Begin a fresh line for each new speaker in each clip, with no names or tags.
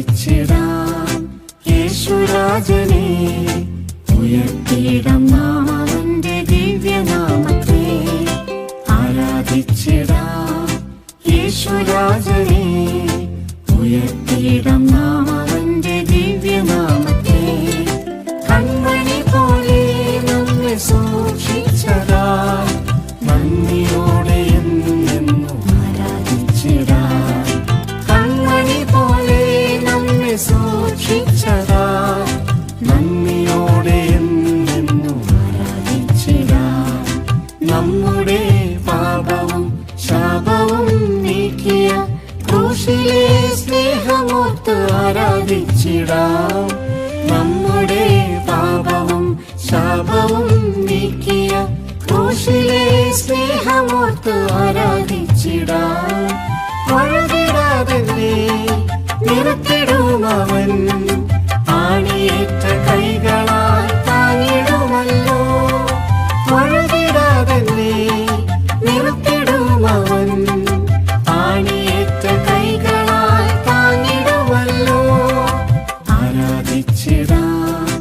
ആരാധിച്ചിടാം യേശുരാജനെ, ഉയർത്തിയിടാം നാം അവന്റെ ദിവ്യനാമത്തെ. ആരാധിച്ചിടാം യേശുരാജനെ, ഉയർത്തിയിടാം നാം അവന്റെ ദിവ്യനാമത്തെ. കൺമണി പോലെ നമ്മെ സൂക്ഷിച്ചതായി നന്ദിയോടെ എന്നെന്നും ആരാധിച്ചിടാം. കൺമണി പോലെ നമ്മെ സൂക്ഷിച്ചതായി നന്ദിയോടെ എന്നെന്നും ആരാധിച്ചിടാം. നമ്മുടെ പാപവും ശാപവും നീക്കിയ ക്രൂശിലെ സ്നേഹമോർത്ത് ആരാധിച്ചിടാം. നമ്മുടെ പാപവും ശാപവും നീക്കിയ ക്രൂശിലെ സ്നേഹമോർത്ത് ആരാധിച്ചിടാം. വഴുതിടാതെ നിർത്തിടും അവൻ, ആണിയേറ്റ കൈകളാൽ താങ്ങിടുമല്ലോ. വഴുതിടാതെ നിർത്തിടും അവൻ, ആണിയേറ്റ കൈകളാൽ താങ്ങിടുമല്ലോ. ആരാധിച്ചിടാം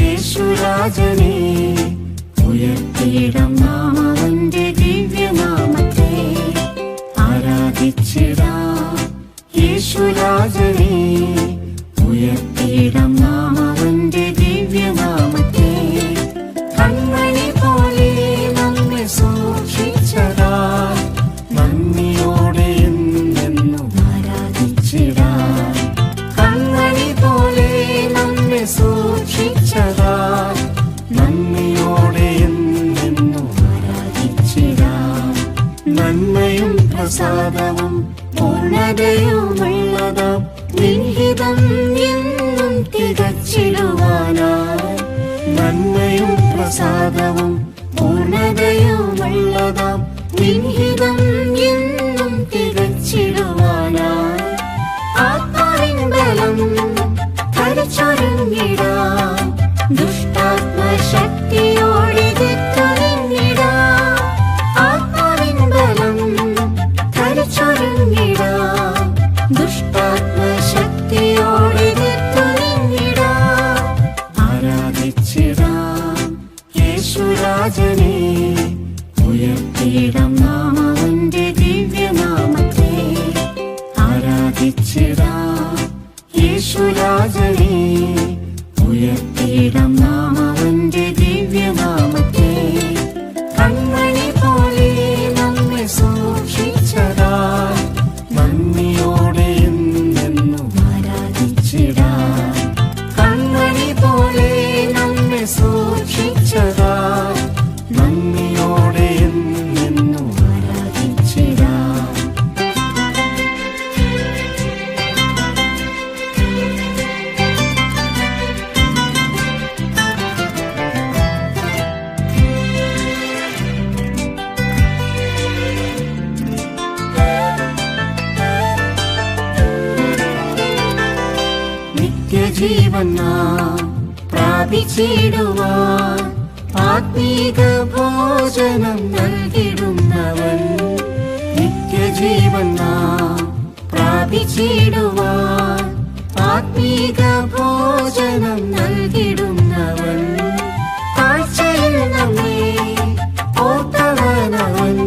യേശുരാജനെ, ഉയർത്തിയിടാം നാം അവന്റെ ദിവ്യനാമത്തെ. ആരാധിച്ചിടാം യേശുരാജനെ, ഉയർത്തിയിടാം നാം അവന്റെ ദിവ്യനാമത്തെ. കൺമണി പോലെ നമ്മെ സൂക്ഷിച്ചതായി നന്ദിയോടെ എന്നെന്നും ആരാധിച്ചിടാം. കൺമണി പോലെ നമ്മെ സൂക്ഷിച്ചതായി നന്ദിയോടെ എന്നെന്നും ആരാധിച്ചിടാം. നന്മയും പ്രസാദവും പൂർണ്ണതയുമുള്ളതാം നിൻഹിതം എന്നും തികച്ചിടുവാനായി. നന്മയും പ്രസാദവും പൂർണ്ണതയുമുള്ളതാം നിൻഹിതം എന്നും തികച്ചിടുവാനായി. ആത്മാവിൻ ബലം ധരിച്ചൊരുങ്ങിടാം, ദുഷ്ടാത്മശക്തിയോടെ എതിർത്തുനിന്നിടാം. ആത്മാവിൻ ബലം ധരിച്ചൊരുങ്ങിടാം, ദുഷ്ടാത്മശക്തിയോടെ എതിർത്തുനിന്നിടാം. ആരാധിച്ചിടാം യേശുരാജനെ, ഉയർത്തിയിടാം നാം അവന്റെ ദിവ്യനാമത്തെ. ആരാധിച്ചിടാം യേശുരാജനെ, ഉയർത്തിയിടാം നാം അവന്റെ ദിവ്യനാമത്തെ. കൺമണി പോലെ നമ്മെ സൂക്ഷിച്ചതായി നന്ദിയോടെ എന്നെന്നും ആരാധിച്ചിടാം. കൺമണി പോലെ നമ്മെ സൂക്ഷിച്ചതായി നന്ദിയോടെ എന്നെന്നും ആരാധിച്ചിടാം. നിത്യജീവൻ നാം പ്രാപിച്ചിടുവാൻ ആത്മീക ഭോജനം നൽകിടുന്നവൻ. നിത്യജീവൻ നാം പ്രാപിച്ചിടുവാൻ ആത്മീക ഭോജനം നൽകിടുന്നവൻ. കാഴ്ചയിൽ നമ്മെ ഓർത്തവനവൻ,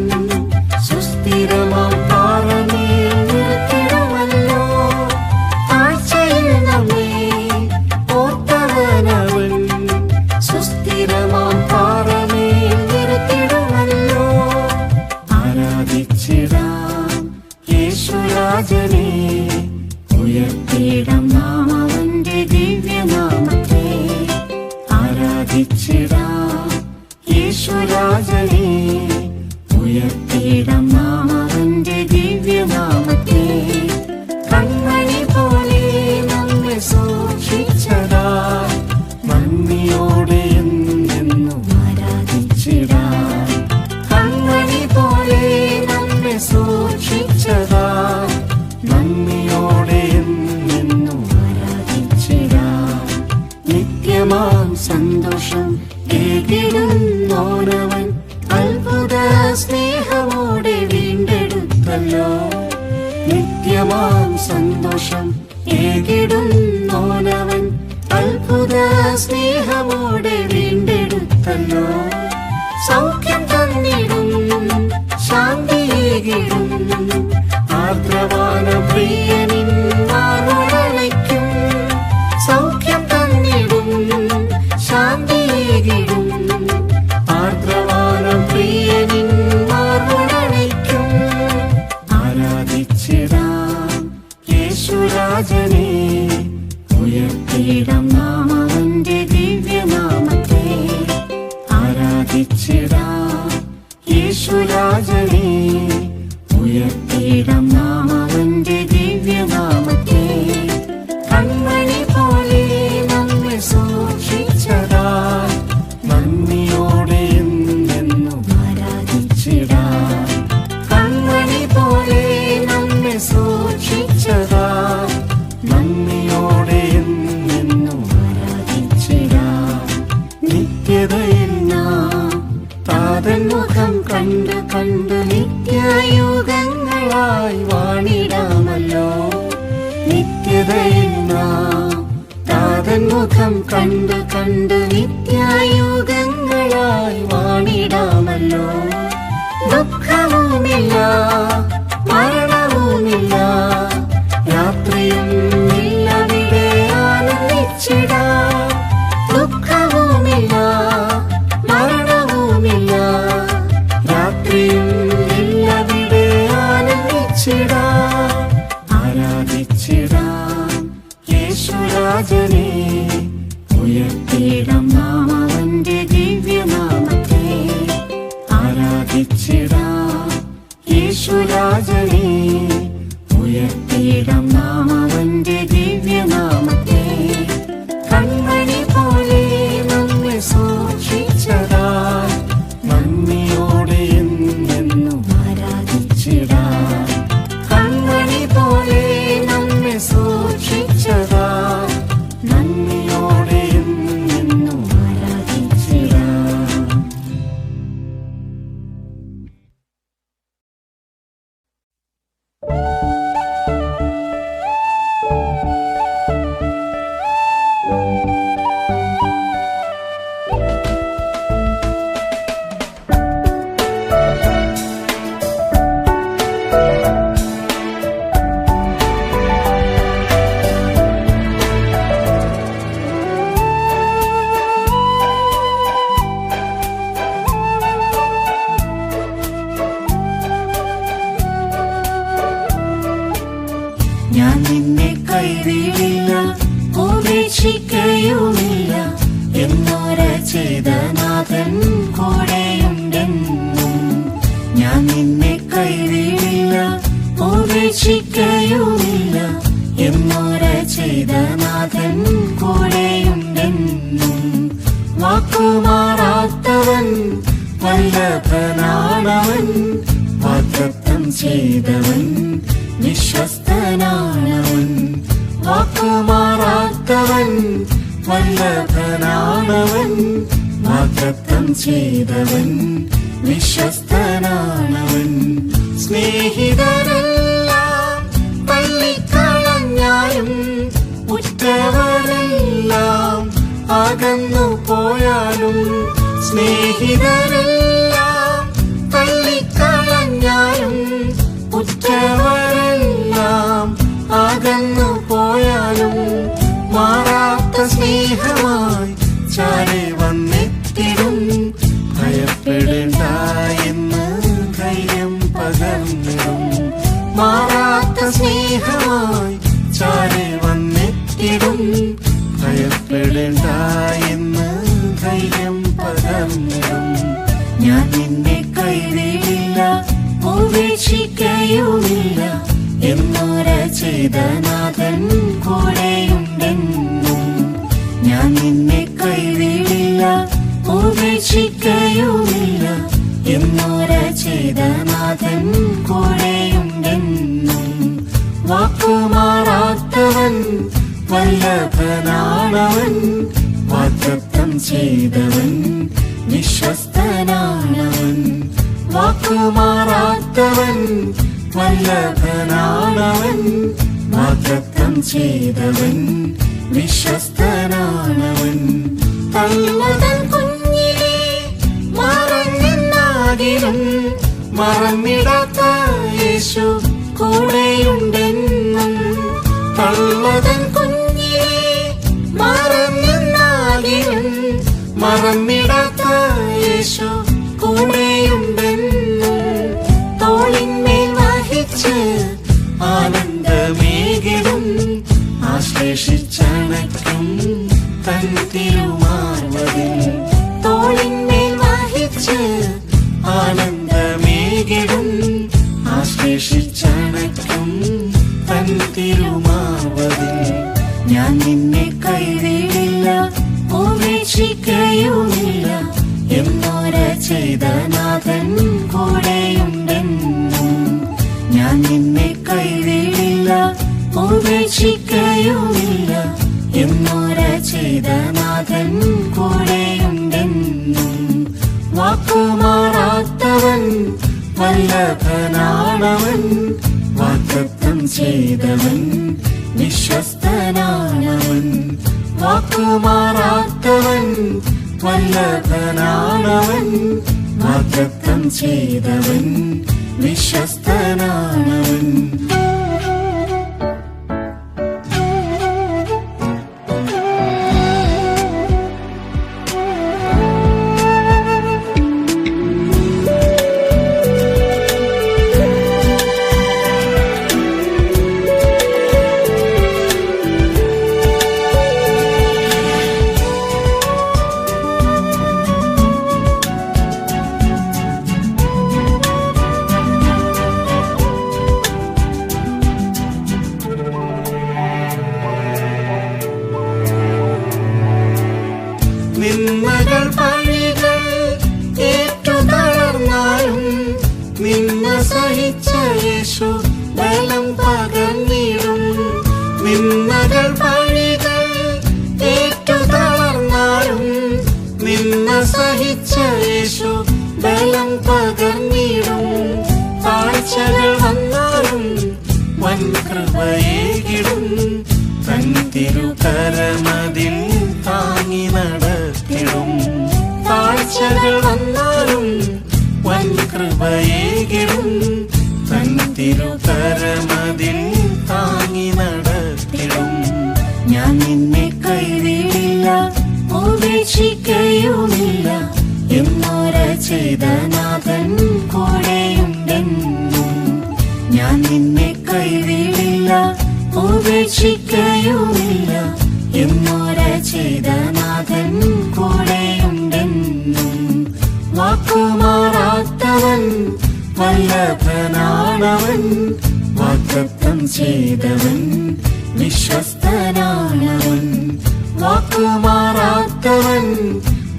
സുസ്ഥിരമാം പാറമേൽ നിർത്തിടുമല്ലോ. കാഴ്ചയിൽ നമ്മെ ഓർത്തവനവൻ, സുസ്ഥിരമാം പാറമേൽ നിർത്തിടുമല്ലോ. ആരാധിച്ചിടാം യേശുരാജനെ, ഉയർത്തിയിടാം നാം അവന്റെ ദിവ്യനാമത്തെ. ആരാധിച്ചിടാം യേശുരാജനെ, ഉയർത്തിയിടാം നാം അവന്റെ ദിവ്യനാമത്തെ. കൺമണി പോലെ നമ്മെ സൂക്ഷിച്ചതായി നന്ദിയോടെ എന്നെന്നും ആരാധിച്ചിടാം. കൺമണി പോലെ നമ്മെ സൂക്ഷിച്ചതായി നന്ദിയോടെ എന്നെന്നും ആരാധിച്ചിടാം. നിത്യമാം സന്തോഷം ഏകിടുന്നോനവൻ, അത്ഭുത സ്നേഹമോടെ വീണ്ടെടുത്തല്ലോ. നിത്യമാം സന്തോഷം ശാന്തിയേകിടുന്നോനവൻ അത്ഭുത സ്നേഹമോടെ വീണ്ടെടുത്തല്ലോ. സൗഖ്യം തന്നിടും ശാന്തിയേകിടും ആർദ്രവാന പ്രിയനിൻ മാറോടണയ്ക്കും. സൗഖ്യം തന്നിടും ശാന്തിയേകിടും ആർദ്രവാന പ്രിയനിൻ മാറോടണയ്ക്കും. ആരാധിച്ചിടാം യേശുരാജനെ, ഉയർത്തിയിടാം നാം അവന്റെ ദിവ്യനാമത്തെ. ആരാധിച്ചിടാം യേശുരാജനെ, ഉയർത്തിയിടാം നാം അവന്റെ ദിവ്യനാമത്തെ. കൺമണി പോലെ നമ്മെ സൂക്ഷിച്ചതാൽ നന്ദിയോടെ എന്നെന്നും ആരാധിച്ചിടാം. കൺമണി പോലെ നമ്മെ സൂക്ഷിച്ചതാൽ നന്ദിയോടെ എന്നെന്നും ആരാധിച്ചിടാം. നിത്യതയിൽ നാം താതൻ മുഖം കണ്ട് കണ്ട് നിത്യയുഗങ്ങളായി വാണിടാമല്ലോ. നിത്യതയിൽ നാം താതൻ മുഖം കണ്ട് കണ്ട് നിത്യയുഗങ്ങളായി വാണിടാമല്ലോ. ദുഃഖവുമില്ല മരണവുമില്ല, രാത്രിയും ഇല്ലവിടെ ആനന്ദിച്ചിടാം. ദുഃഖവുമില്ല മരണവുമില്ല, രാത്രിയും ഇല്ലവിടെ ആനന്ദിച്ചിടാം. ആരാധിച്ചിടാം യേശുരാജനെ, ഉയർത്തിയിടാം നാം അവന്റെ ദിവ്യനാമത്തെ. ആരാധിച്ചിടാം യേശുരാജനെ, ഉയർത്തിയിടാം നാം അവന്റെ ദിവ്യനാമത്തെ. കൺമണി പോലെ നമ്മെ സൂക്ഷിച്ചതാൽ നന്ദിയോടെ എന്നെന്നും ആരാധിച്ചിടാം. കൺമണി പോലെ നമ്മെ സൂക്ഷിച്ചതാൽ നന്ദിയോടെ എന്നെന്നും ആരാധിച്ചിടാം. ഞാൻ നിന്നെ കൈവിടില്ല ഉപേക്ഷിക്കയുമില്ല എന്നോര ചെയ്ത നാഥൻ കൂടെയുണ്ടെന്നും. ഞാൻ നിന്നെ കൈവിടില്ല ഉപേക്ഷിക്കയുമില്ല എന്നോര ചെയ്ത നാഥൻ കൂടെയുണ്ടെന്നും. വാക്കുമാറാത്തവൻ വല്ലഭനാണവൻ, വാഗ്ദത്തം ചെയ്തവൻ വിശ്വസ്തനാണവൻ. വാക്കുമാറാത്തവൻ വല്ലഭനാണവൻ, വാഗ്ദത്തം ചെയ്തവൻ വിശ്വസ്തനാണവൻ. സ്നേഹിതരെല്ലാം തള്ളിക്കളഞ്ഞാലും ഉറ്റവരെല്ലാം അകന്നു പോയാലും, സ്നേഹിതരെല്ലാം തള്ളിക്കളഞ്ഞാലും ഉറ്റവരെല്ലാം അകന്നു പോയാലും, മാറാത്ത സ്നേഹമായി ചാരെ വന്നെത്തിടും. ഭയപ്പെടേണ്ട എന്ന് ധൈര്യം പകർന്നിടും. മാറാത്ത സ്നേഹമായി ചാരെ വന്നെത്തിടും. ഭയപ്പെടേണ്ട എന്ന് ധൈര്യം പകർന്നിടും. ഞാൻ നിന്നെ കൈവിടില്ല ഉപേക്ഷിക്കയുമില്ല എന്നോര ചെയ്ത നാഥൻ കൂടെയുണ്ടെന്നും. ഞാൻ നിന്നെ കൈവിടില്ല ഉപേക്ഷിക്കയുമില്ല എന്നോര ചെയ്ത നാഥൻ കൂടെയുണ്ടെന്നും. വാക്കുമാറാത്തവൻ വല്ലഭനാണവൻ, വാഗ്ദത്തം ചെയ്തവൻ വിശ്വസ്തനാണവൻ. വാക്കുമാറാത്തവൻ വല്ലഭനാണവൻ, വാഗ്ദത്തം വാഗ്ദത്തം ചെയ്തവൻ വിശ്വസ്തനാണവൻ. തള്ളതൻ കുഞ്ഞിനെ മറന്നെന്നാകിലും മറന്നിടാത്ത യേശു കൂടെയുണ്ടെന്നും. തള്ളതൻ കുഞ്ഞിനെ മറന്നെന്നാകിലും മറന്നിടാത്ത യേശു കൂടെയുണ്ടെന്നും. തോളിന്മേൽ വഹിച്ച് ആനന്ദമേകിടും ആശ്ലേഷിച്ചണയ്ക്കും തൻ തിരുമാർവതിൽ. തോളിന്മേൽ വഹിച്ച് ആനന്ദമേകിടും ആശ്ലേഷിച്ചണയ്ക്കും തൻ തിരുമാർവതിൽ. ഞാൻ നിന്നെ കൈവിടില്ല ഉപേക്ഷിക്കയുമില്ല എന്നോര ചെയ്ത നാഥൻ കൂടെയുണ്ടെന്നും. ഞാൻ നിന്നെ കൈവിടില്ല ഉപേക്ഷിക്കയുമില്ല എന്നോര ചെയ്ത നാഥൻ കൂടെയുണ്ടെന്നും. വാക്കുമാറാത്തവൻ വല്ലഭനാണവൻ, വാഗ്ദത്തം ചെയ്തവൻ വിശ്വസ്തനാണവൻ. വാക്കുമാറാത്തവൻ വല്ലഭനാണവൻ, വാഗ്ദത്തം ചെയ്തവൻ വിശ്വസ്തനാണവൻ. നിന്മകൾ പഴികൾ ഏറ്റു തളർന്നാലും നിന്ന സഹിച്ച യേശു ബലം പകർന്നിടും. നിന്മകൾ പഴികൾ ഏറ്റു തളർന്നാലും നിന്ന സഹിച്ച യേശു ബലം പകർന്നിടും. താഴ്ചകൾ വന്നാലും വൻ കൃപയേകിടും, തൻ തിരുകരമതിൽ താങ്ങി നടത്തിടും. താഴ്ചകൾ വന്നാലും വൻ കൃപയേകിടും, തൻ തിരുകരമതിൽ താങ്ങി നടത്തിടും. ഞാൻ നിന്നെ കൈവിടില്ല ഉപേക്ഷിക്കയുമില്ല എന്നോര ചെയ്ത നാഥൻ കൂടെയുണ്ടെന്നും. ഞാൻ നിന്നെ കൈവിടില്ല ഉപേക്ഷിക്കയുമില്ല എന്നോര ചെയ്ത നാഥൻ കൂടെയുണ്ടെന്നും. വാക്കുമാറാത്തവൻ വല്ലഭനാണവൻ, വാഗ്ദത്തം ചെയ്തവൻ വിശ്വസ്തനാണവൻ. വാക്കുമാറാത്തവൻ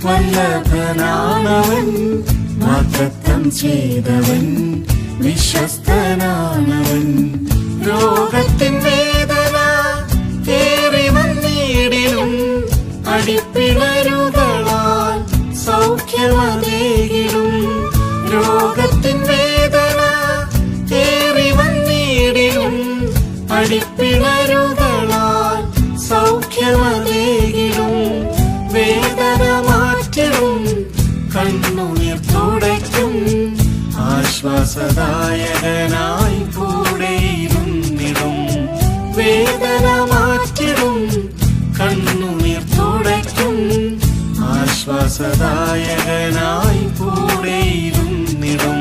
വല്ലഭനാണവൻ, വാഗ്ദത്തം ചെയ്തവൻ വിശ്വസ്തനാണവൻ. രോഗത്തിൻ വേദന ഏറി വന്നിടിലും അടിപ്പിണരുകളാൽ സൗഖ്യമതേകിടും. രോഗത്തിൻ വേദന ഏറി വന്നിടിലും അടിപ്പിണരുകളാൽ സൗഖ്യമതേകിടും. വേദന മാറ്റിടും കണ്ണുനീർ തുടയ്ക്കും, ആശ്വാസദായകനായി കൂടെയിരുന്നിടും. വേദന മാറ്റിടും കണ്ണുനീർ തുടയ്ക്കും, ആശ്വാസദായകനായി കൂടെയിരുന്നിടും.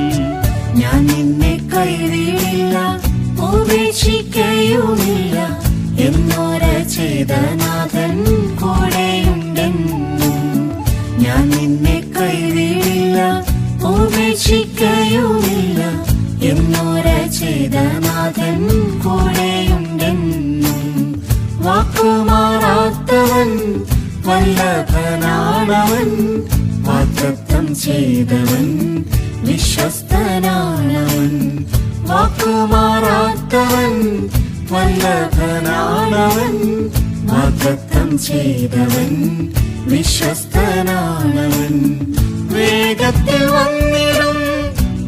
ഞാൻ നിന്നെ കൈവിടില്ല ഉപേക്ഷിക്കയുമില്ല എന്നോര ചെയ്ത നാഥൻ കൂടെയുണ്ടെന്നും. ഞാൻ നിന്നെ കൈവിടില്ല ഉപേക്ഷിക്കയുമില്ല എന്നോര ചെയ്ത നാഥൻ കൂടെയുണ്ടെന്നും. വാക്കുമാറാത്തവൻ വല്ലഭനാണവൻ, വാഗ്ദത്തം ചെയ്തവൻ വിശ്വസ്തനാണവൻ. വാക്കുമാറാത്തവൻ വല്ലഭനാണവൻ, വാഗ്ദത്തം ചെയ്തവൻ വിശ്വസ്തനാണവൻ. വേഗത്തിൽ വന്നിടും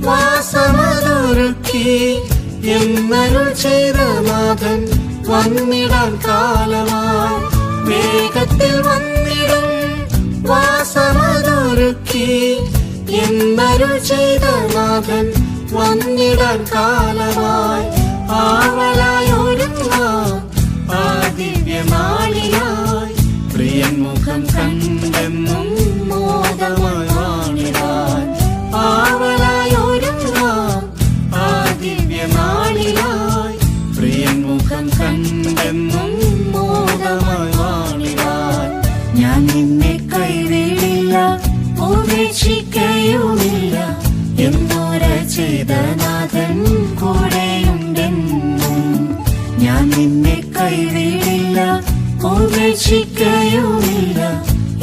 വാസമതൊരുക്കി എന്നരുൾ ചെയ്ത നാഥൻ വന്നിടാൻ കാലമായി. വേഗത്തിൽ വന്നിടും വാസമതൊരുക്കി എന്നരുൾ ചെയ്ത നാഥൻ വന്നിടാൻ കാലമായി. ആവലായി ഒരുങ്ങാം ആ ദിവ്യനാളിനായി. പ്രിയൻ മുഖം കണ്ടെന്നും മോദമായി വാണിടാൻ. ആവലായി ഒരുങ്ങാം ആ ദിവ്യനാളിനായി. പ്രിയൻ മുഖം കണ്ടെന്നും മോദമായി വാണിടാൻ. ഞാൻ നിന്നെ കൈവിടില്ല, ഉപേക്ഷിക്കയുമില്ല എന്നോര ചെയ്ത നാഥൻ കൂടെയുണ്ടെന്നും. ഞാൻ നിന്നെ കൈവിടില്ല, ഉപേക്ഷിക്കയുമില്ല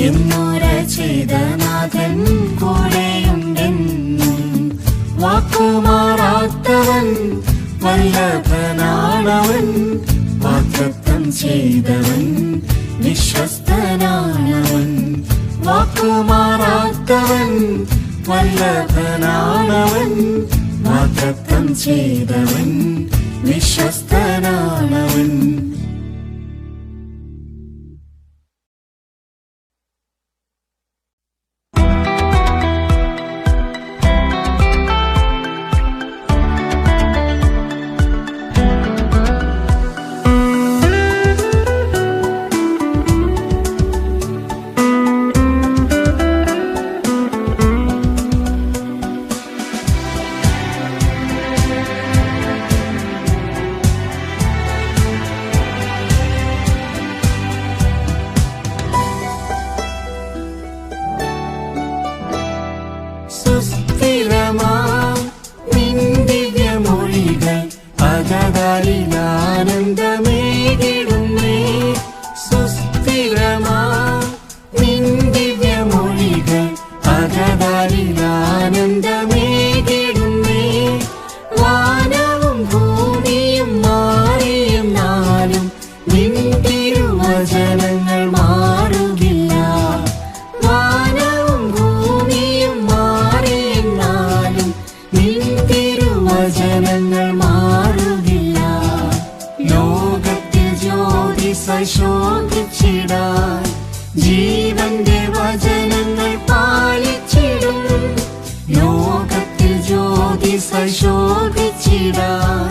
എന്നോര ചെയ്ത നാഥൻ കൂടെയുണ്ടെന്നും. വാക്കുമാറാത്തവൻ വല്ലഭനാണവൻ, വാഗ്ദത്തം ചെയ്തവൻ വിശ്വസ്തനാണവൻ. വാക്കുമാറാത്തവൻ വല്ലഭനാണവൻ, വാഗ്ദത്തം ചെയ്തവൻ വിശ്വസ്തനാണവൻ. ആനന്ദമേകിടുന്നേ സുസ്ഥിരമാ നിൻ ദിവ്യമൊഴികൾ. അകതാരിലാനന്ദമേകിടുന്നേ. വാനവും ഭൂമിയും മാറിയെന്നാലും നിൻ തിരുവചനങ്ങൾ മാറുകില്ല. വാനവും ഭൂമിയും മാറിയെന്നാലും നിൻ തിരുവചനങ്ങൾ മാറുകില്ല. ലോകത്തിൽ ജ്യോതിസായി ശോഭിച്ചിടാൻ ജീവന്റെ വചനങ്ങൾ പാലിച്ചിടും. ലോകത്തിൽ ജ്യോതിസായി ശോഭിച്ചിടാൻ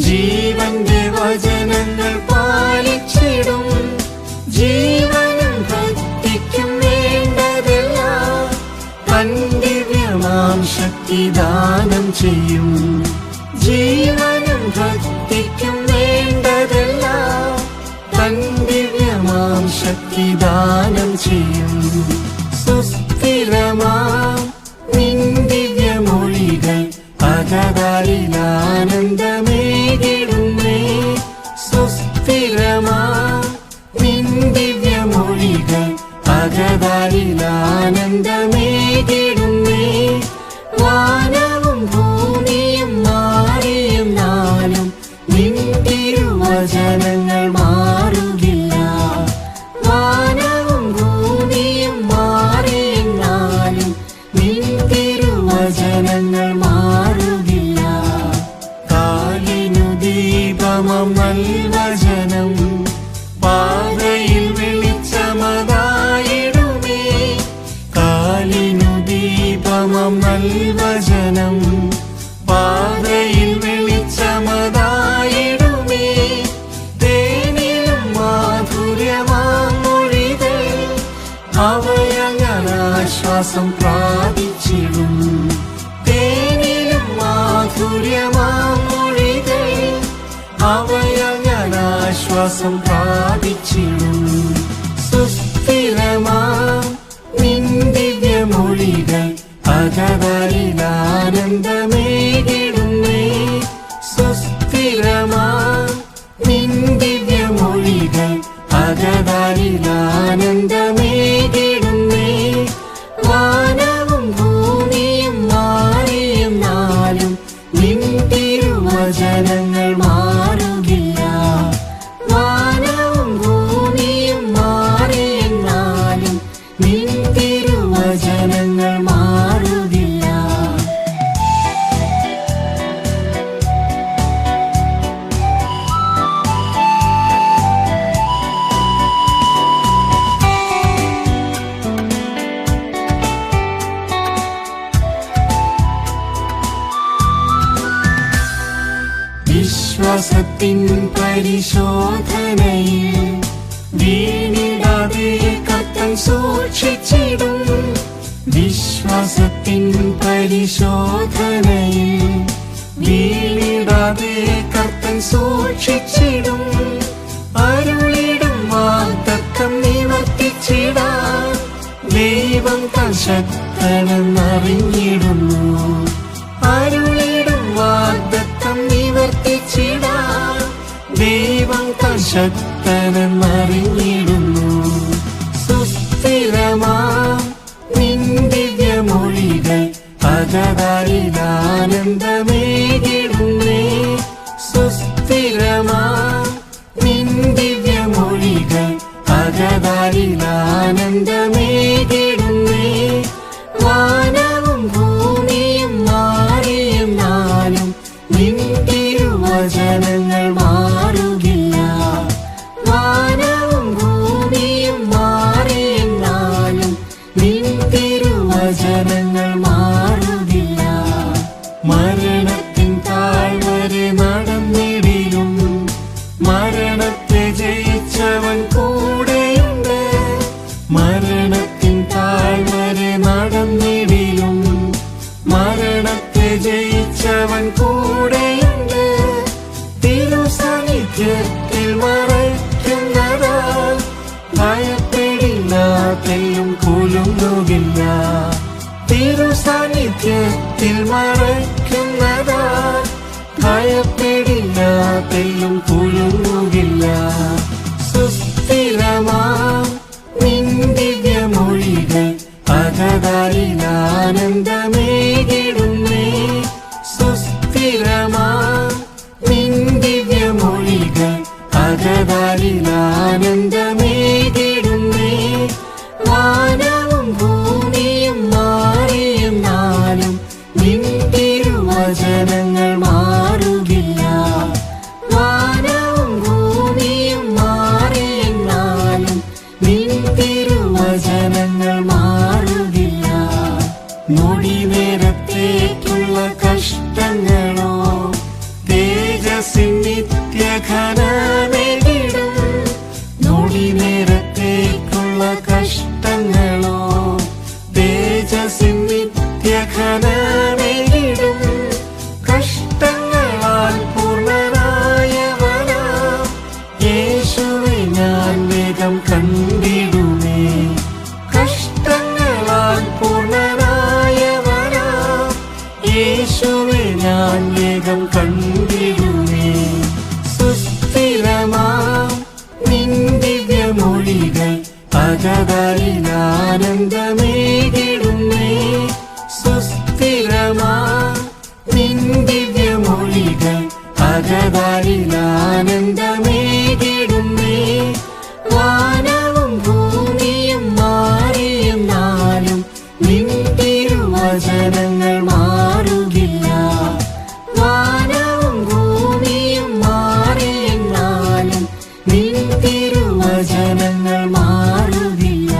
ജീവന്റെ വചനങ്ങൾ പാലിച്ചിടും. ജീവനും ഭക്തിക്കും വേണ്ടതെല്ലാം തൻ ദിവ്യമാം ശക്തി ദാനം ചെയ്യും. ജീവനും ഭക്തിക്കും വേണ്ടതെല്ലാം തൻ ദിവ്യമാം ശക്തി ദാനം ചെയ്യും. സുസ്ഥിരമാം നിൻ ദിവ്യമൊഴികൾ അകതാരിലാനന്ദമേകിടുന്നേ. സുസ്ഥിരമാം നിൻ ദിവ്യമൊഴികൾ അകതാരിലാനന്ദമേകിടുന്നേ. വാനവും ഭൂമിയും മാറിയെന്നാലും നിൻ തിരുവചനങ്ങൾ മാറുകില്ല. വാനവും ഭൂമിയും മാറിയെന്നാലും നിൻ തിരുവചനങ്ങൾ മാറുകില്ല. കാലിനു ദീപമം നൽവചനം, പാതയിൽ വെളിച്ചമതായിടുമേ. കാലിനു ദീപമം നൽവചനം, പാതയിൽ വെളിച്ചമതായിടുമേ. തേനിലും മാധുര്യമാം മൊഴികൾ അവയങ്ങനാശ്വാസം പ്രാപിച്ചിടും. തേനിലും മാധുര്യമാം മൊഴികൾ അവയങ്ങനാശ്വാസം പ്രാപിച്ചിടും. സുസ്ഥിരമാം നിൻ ദിവ്യമൊഴികൾ അകതാരിലാനന്ദമേകിടുന്നേ. സുസ്ഥിരമാം നിൻ ദിവ്യമൊഴികൾ അകതാരിലാനന്ദമേകിടുന്നേ. വാനവും ഭൂമിയും മാറിയെന്നാലും നിൻ തിരുവചനങ്ങൾ മാറുകില്ല. വാനവും ഭൂമിയും മാറിയെന്നാലും നിൻ തിരുവചനങ്ങൾ മാറുകില്ല. കർത്തൻ സൂക്ഷിച്ചിടും. വിശ്വാസത്തിൻ പരിശോധനയിൽ വീണിടാതെ കർത്തൻ സൂക്ഷിച്ചിടും. അരുളിടും വാഗ്ദത്തം നിവർത്തിച്ചിടാൻ ദൈവം താൻ ശക്തനെന്നറിഞ്ഞിടുന്നു. അരുളിടും വാഗ്ദത്തം നിവർത്തിച്ചിടാൻ ദൈവം താൻ ശക്തനെന്നറിഞ്ഞിടുന്നു. സുസ്ഥിരമാം നിൻ ദിവ്യമൊഴികൾ അകതാരിലാനന്ദമേകിടുന്നേ. സുസ്ഥിരമാം നിൻ ദിവ്യമൊഴികൾ അകതാരിലാനന്ദമേകിടുന്നേ. വാനവും ഭൂമിയും മാറിയെന്നാലും നിൻ തിരുവചനങ്ങൾ മാറുകില്ല. വാനവും ഭൂമിയും മാറിയെന്നാലും നിൻ തിരുവചനങ്ങൾ മാറുകില്ല. മരണത്തിൻ താഴ്വരെ നടന്നിടിലും മരണത്തെ ജയിച്ചവൻ കൂടെയുണ്ട്. മരണത്തിൻ താഴ്വരെ നടന്നിടിലും മരണത്തെ ജയിച്ചവൻ കൂടെയുണ്ട്. തിരുസാന്നിധ്യത്തിൽ മറയ്ക്കുന്നതാൽ ഭയപ്പെടില്ല, തെല്ലും കുലുങ്ങുകില്ല. തിരുസാന്നിധ്യത്തിൽ മറയ്ക്കുന്നതാൽ ഭയപ്പെടില്ല, തെല്ലും കുലുങ്ങുകില്ല. സുസ്ഥിരമാം നിൻ ദിവ്യമൊഴികൾ അകതാരിലാനന്ദമേകിടുന്നേ. സുസ്ഥിരമാം നിൻ ദിവ്യമൊഴികൾ അകതാരിലാനന്ദമേകിടുന്നേ. വാനവും ഭൂമിയും മാറിയെന്നാലും നിൻ തിരുവചനങ്ങൾ മാറുകില്ല. വാനവും ഭൂമിയും മാറിയെന്നാലും നിൻ തിരുവചനങ്ങൾ മാറുകില്ല. നൊടി നേരത്തേക്കുള്ള കഷ്ടങ്ങളോ തേജസ്സിൻ നിത്യഘനമേകിടും. നൊടി നേരത്തേക്കുള്ള കഷ്ടങ്ങളോ തേജസ്സിൻ നിത്യഘനമേകിടും. കഷ്ടങ്ങളാൽ പൂർണ്ണനായവനാ യേശുവെ ഞാൻ വേഗം കണ്ടിടുമേ. കഷ്ടങ്ങളാൽ പൂർണ്ണനായവനാ യേശുവെ ഞാൻ വേഗം കണ്ടിടുമേ. സുസ്ഥിരമാം നിൻ ദിവ്യമൊഴികൾ അകതാരിലാനന്ദമേകിടുന്നേ. സുസ്ഥിരമാം നിൻ ദിവ്യമൊഴികൾ അകതാരിലാനന്ദമേകിടുന്നേ. വാനവും ഭൂമിയും മാറിയെന്നാലും നിൻ തിരുവചനങ്ങൾ മാറുകില്ല. വാനവും ഭൂമിയും മാറിയെന്നാലും നിൻ തിരുവചനങ്ങൾ മാറുകില്ല.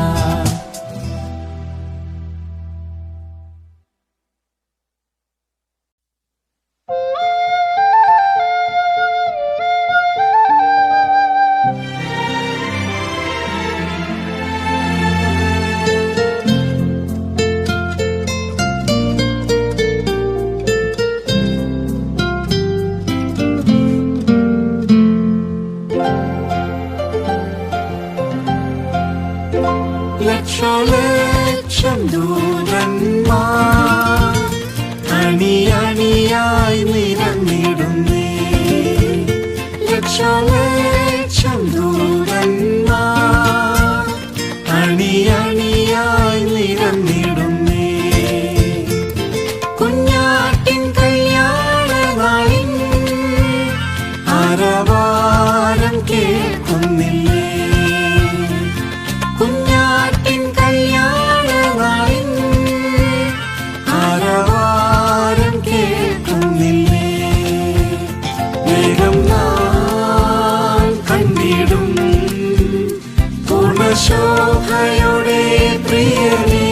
ലക്ഷോലക്ഷം ദൂതന്മാർ അണിയണിയായി നിരന്നിടുന്നേ. ലക്ഷോലക്ഷം ദൂതന്മാർ അണിയണിയായി നിരന്നിടുന്നേ. കുഞ്ഞാട്ടിൻ കല്യാണ നാളിൻ ആരവാരം കേൾക്കുന്നില്ലേ. കുഞ്ഞാട്ടിൻ കല്യാണ നാളിൻ ആരവാരം കേൾക്കുന്നില്ലേ. വേഗം നാം കണ്ടിടും പൂർണ്ണശോഭയോടെ പ്രിയനേ.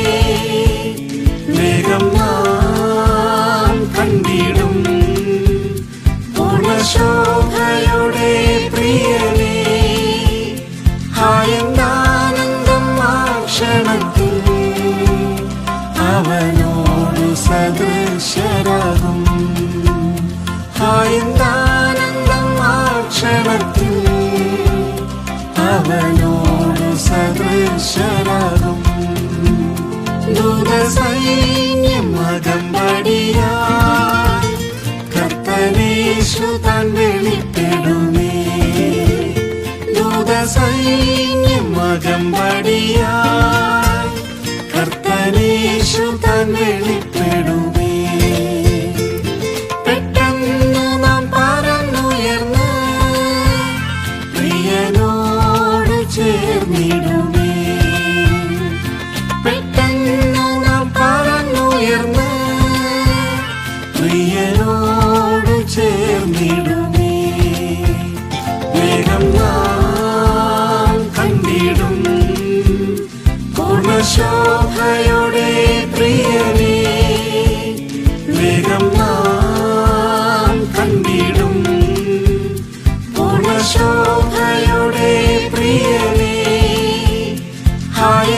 വേഗം നാം കണ്ടിടും പൂർണ്ണശോഭയോടെ പ്രിയനേ. ഹായന്താനന്ദം ക്ഷണത്തിൽ അവനോടു സദൃശരാകും. എന്താനന്ദം ആ ക്ഷണത്തിൽ അവനോടു സദൃശരാകും. ദൂതസൈന്യം അകമ്പടിയായി കർത്തനേശു താൻ വെളിപ്പെടുമേ. ദൂതസൈന്യം അകമ്പടിയായി കർത്തനേശു താൻ വെളിപ്പെടുമേ. പെട്ടെന്ന് നാം പറന്നുയർന്ന് പ്രിയനോട് ചേർന്നിടുമേ. പെട്ടെന്ന് നാം പറന്നുയർന്ന് പ്രിയനോട് ചേർന്നിടുമേ. വേഗം നാം കണ്ടിടും പൂർണ്ണശോഭയോടെ പ്രിയനേ. വേഗം നാം കണ്ടിടും പൂർണ്ണശോഭയോടെ പ്രിയനേ.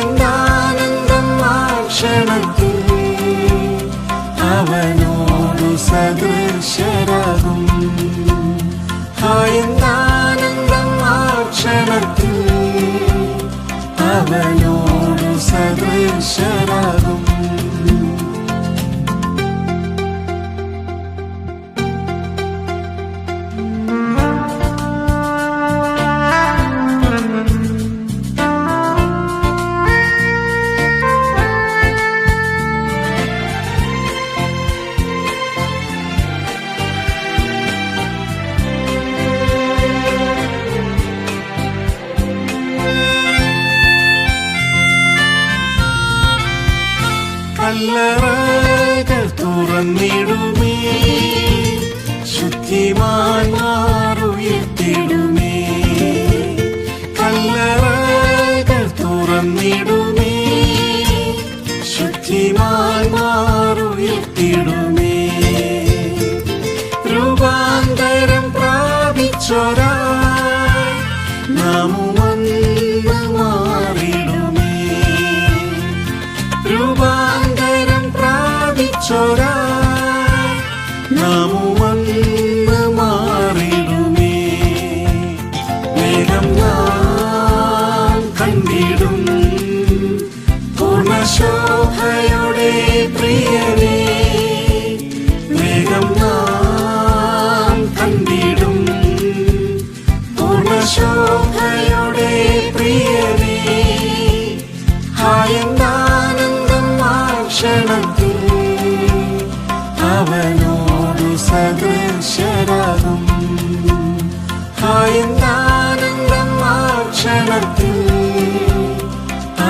എന്താനന്ദം ആ ക്ഷണത്തിൽ അവനോടു സദൃശരാകും. എന്താനന്ദം ആ ക്ഷണത്തിൽ അവനോടു സദൃശരാകും. കല്ലറകൾ തുറന്നിടുമേ, ശുദ്ധിമാന്മാർ ഉയർത്തിടുമേ. കല്ലറകൾ തുറന്നിടുമേ, ശുദ്ധിമാന്മാർ ഉയർത്തിടുമേ. രൂപാന്തരം പ്രാപിച്ചോരായി നാമുവന്ന് മാറിടുമേ. രൂപാന്തരം പ്രാപിച്ചോരായി നാമുവന്ന് മാറിടുമേ. വേഗം നാം കണ്ടിടും പൂർണ്ണശോഭയോടെ പ്രിയനേ. വേഗം നാം കണ്ടിടും പൂർണ്ണശോഭയോടെ പ്രിയനേ. എന്താനന്ദം ആ ക്ഷണത്തിൽ അവനോടു സദൃശരാകും. എന്താനന്ദം ആ ക്ഷണത്തിൽ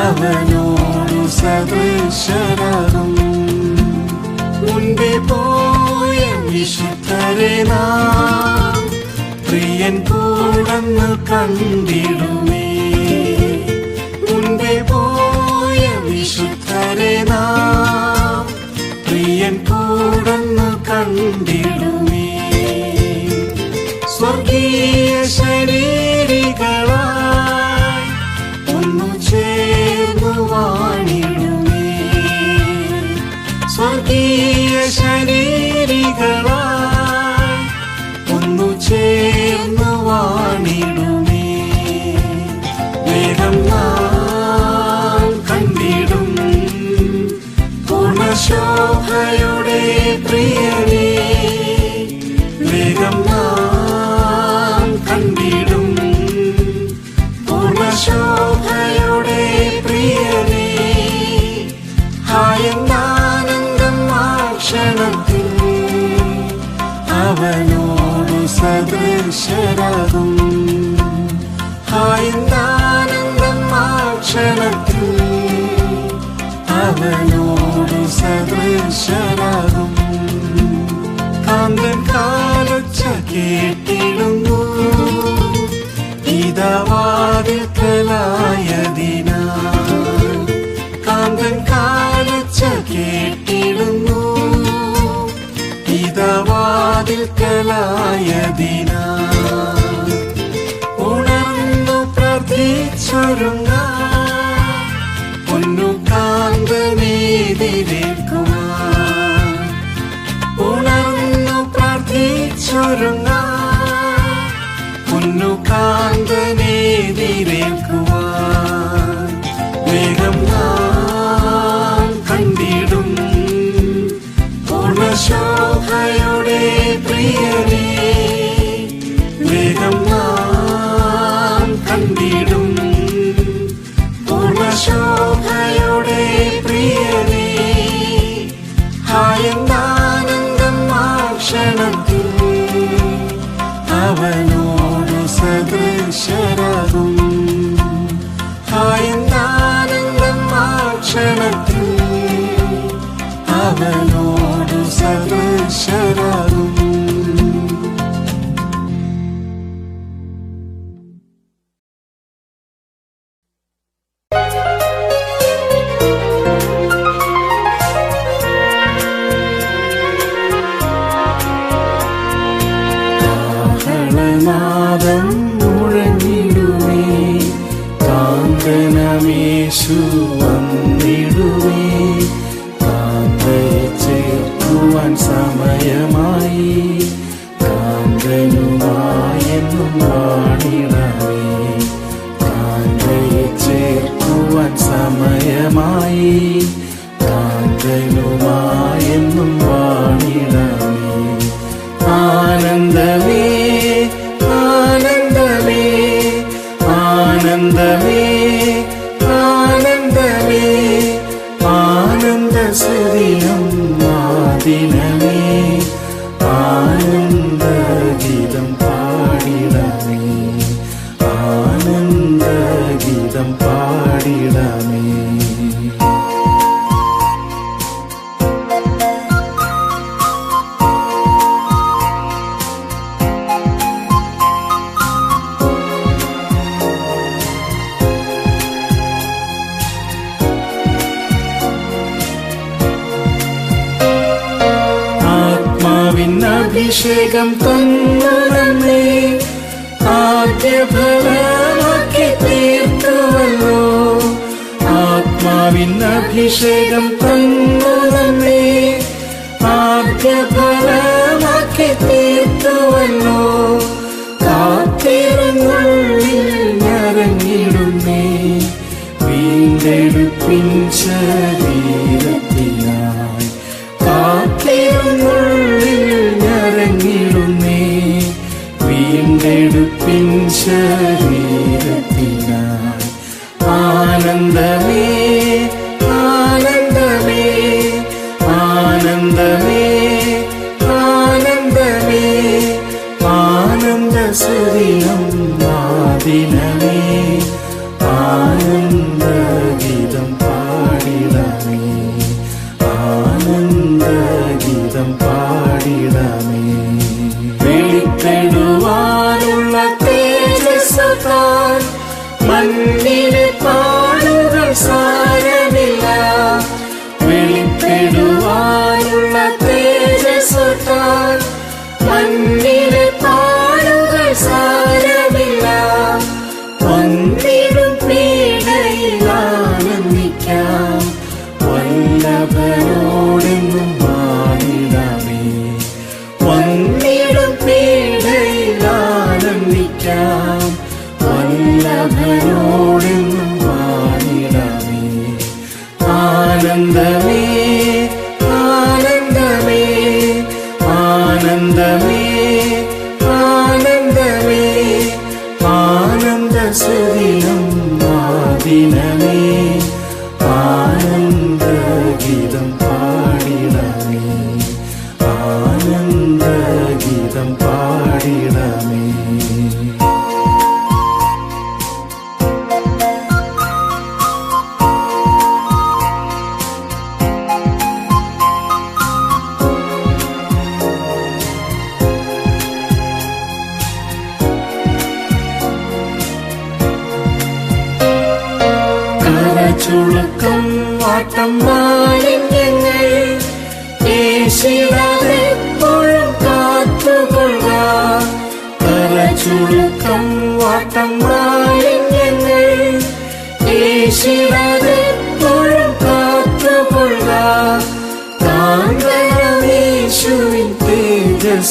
അവനോടു സദൃശരാകും. മുൻപേ പോയ വിശുദ്ധരെ നാം പ്രിയൻ കൂടന്ന് കണ്ടിടുമേ. മുൻപേ പോയ വിശുദ്ധരെ നാം പ്രിയൻ കൂടന്ന് കണ്ടിടുമേ. സ്വർഗീയ ശരീരികളായി ഒന്നു ചേർന്നു വാണിടുമേ. സ്വർഗീയ ശരീരികളായി ഒന്നു ചേർന്നു വാണിടുമേ. വേഗം നാം കണ്ടിടും പൂർണ്ണശോഭയോടെ പ്രിയനേ. വേഗം നാം കണ്ടിടും പൂർണ്ണശോഭയോടെ പ്രിയനേ. എന്താനന്ദം ആ ക്ഷണത്തിൽ അവനോടു സദൃശരാകും. എന്താനന്ദം ആ ക്ഷണത്തിൽ അവനോടു സദൃശരാകും. കാന്തൻ കാലൊച്ച കേട്ടിടുന്നു ഇതാ വാതിൽക്കലായതിനാൽ. കാന്തൻ കാലൊച്ച കേട്ടിടുന്നു ഇതാ വാതിൽക്കലായതിനാൽ. ഉണർന്നു പ്രതീക്ഷൊരുങ്ങാൻ എതിരേൽക്കുവാൻ ഉണർന്നു പ്രാർത്ഥിച്ചൊരുങ്ങാൻ പൊന്നുകാന്തനെ എതിരേൽക്കുവാൻ വേഗം നാം കണ്ടിടും പൂർണ്ണശോഭയുടെ പ്രിയനെ വേഗം നാം കണ്ടിടും പൂർണ്ണശോഭയുടെ പ്രിയനെ ഹായന്താനന്ദം ആ ക്ഷണത്തിൽ അവനോടു സദൃശരാകും ഹായന്താനന്ദം ആ ക്ഷണത്തിൽ അവനോടു സദൃശരാകും. കാഹളനാദം മുഴങ്ങിടുവേ കാന്തനമേശു വന്നിടുവേ കാന്തയെ ചേർക്കുവാൻ സമയമായി കാന്തനുമായെന്നും വാണിടവേ കാന്തയെ ചേർക്കുവാൻ സമയമായി കാന്തനുമായെന്നും വാണിടവേ ആനന്ദമേ ആനന്ദമേ ആനന്ദമേ ആനന്ദമേ ആനന്ദസുദിനം ആദിനമേ ആനന്ദഗീതം പാടിടമേ ആനന്ദഗീതം പാടിടമേ. അഭിഷേകം തന്നു നമ്മെ ആദ്യഫലമാക്കി തീർത്തുവല്ലോ ആത്മാവിൻ അഭിഷേകം തന്നു നമ്മെ ആദ്യഫലമാക്കി തീർത്തുവല്ലോ കാത്തിരുന്നുള്ളിൽ ഞരങ്ങിടുന്നേ വീണ്ടെടുപ്പിൻ ശരീരത്തിനായി കാത്തിരുന്നുള്ളിൽ ഞരങ്ങിടുന്നേ വീണ്ടെടുപ്പിൻ ശരീരത്തിനായി ആനന്ദമേ ആനന്ദമേ ആനന്ദമേ ആനന്ദമേ ആനന്ദസുദിനം ആദിനമേ ആനന്ദഗീതം പാടിടമേ ആനന്ദഗീതം പാടിടമേ. വെളിപ്പെടുവാനുള്ള തേജസ്സാൽ മണ്ണിലെ പാടുകൾ സാരമില്ല വെളിപ്പെടുവാനുള്ള തേജസ്സാൽ മണ്ണിലെ പാടുകൾ സാരമില്ല ഒന്നിടും പീഡയിൽ ആനന്ദിക്കാം വല്ലഭനോടെന്നും വാണിടമേ ഒന്നിടും പീഡയിൽ ആനന്ദിക്കാം വല്ലഭനോടെന്നും വാണിടമേ ആനന്ദമേ ആനന്ദമേ ആനന്ദമേ ആനന്ദമേ ആനന്ദസുദിനം ആദിനമേ ആനന്ദഗീതം പാടിടമേ ആനന്ദഗീതം പാടിടമേ. ചുളുക്കം വാട്ടം മാലിന്യങ്ങൾ ഏശിടാതെപ്പോഴും കാത്തുകൊള്ളുക ചുളുക്കം വാട്ടം മാലിന്യങ്ങൾ ഏശിടാതെപ്പോഴും കാത്തുകൊള്ളുക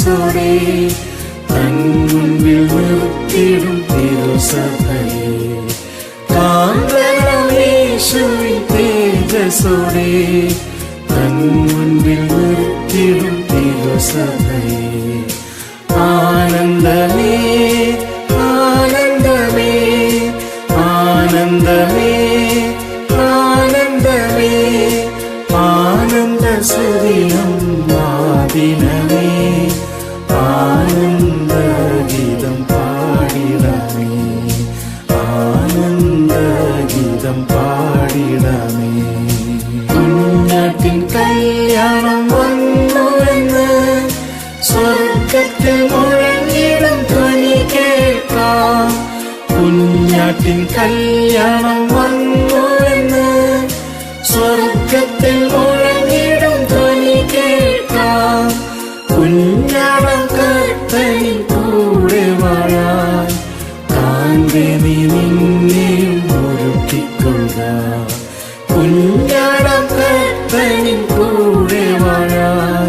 തേജസ്സോടെ തൻ മുൻപിൽ നിർത്തിടും തിരുസഭയെ. കാന്തനാം യേശുവിൻ തേജസ്സോടെ തൻ മുൻപിൽ നിർത്തിടും തിരുസഭയെ. ആനന്ദമേ ആനന്ദമേ ആനന്ദമേ ആനന്ദമേ ആനന്ദസുദിനം വാദിനമേ. ആനന്ദഗീതം പാടിടമേ ആനന്ദഗീതം പാടിടമേ. കുഞ്ഞാട്ടിൻ കല്യാണം വന്നുവെന്ന് സ്വർഗത്തിൽ മുഴങ്ങിടും ധ്വനി കേൾക്കാം. കുഞ്ഞാട്ടിൻ കല്യാണം വന്നുവെന്ന് സ്വർഗത്തിൽ മുഴങ്ങിടും ധ്വനി കേൾക്കാം. കുഞ്ഞാടം കർത്തനിൻ കൂടെ വാഴാൻ കാന്തേ നീ നിന്നെയും ഒരുക്കിക്കൊള്ളുക. കുഞ്ഞാടം കർത്തനിൻ കൂടെ വാഴാൻ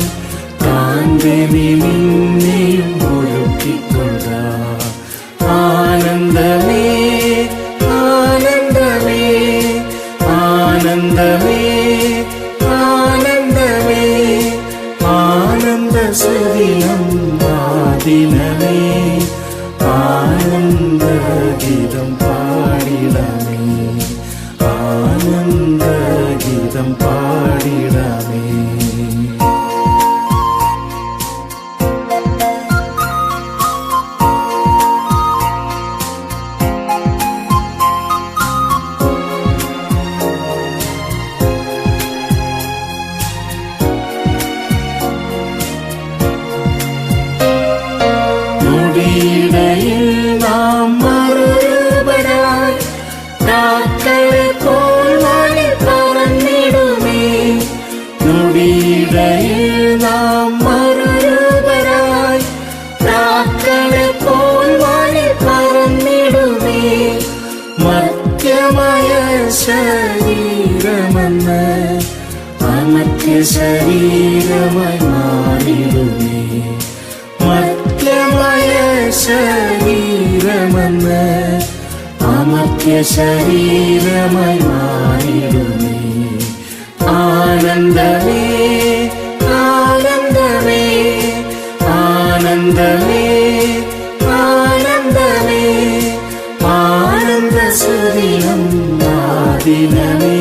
കാന്തേ നീ നിന്നെയും ഒരുക്കിക്കൊള്ളുക. ആനന്ദമേ ആനന്ദമേ ആനന്ദമേ ആനന്ദമേ ആനന്ദസുദിനം വാദിനമേ. ആനന്ദഗീതം പാടിടമേ ആനന്ദഗീതം പാടിടമേ. നൊടിയിടയിൽ നാം മറുരൂപരായി കാക്കയെ പോൽ വാനിൽ പറന്നിടുമേ. നൊടിയിടയിൽ നാം മറുരൂപരായി കാക്കയെ പോൽ വാനിൽ പറന്നിടുമേ. മർത്യമായ ശരീരമെന്ന് അമർത്യ ശരീരമായി മാറിടുമേ. മർത്യമായ ശരീരമെന്ന് അമർത്യ ശരീരമായി മാറിടുമേ. ആനന്ദമേ ആനന്ദമേ ആനന്ദമേ ആനന്ദമേ ആനന്ദസുദിനം വാദിനമേ.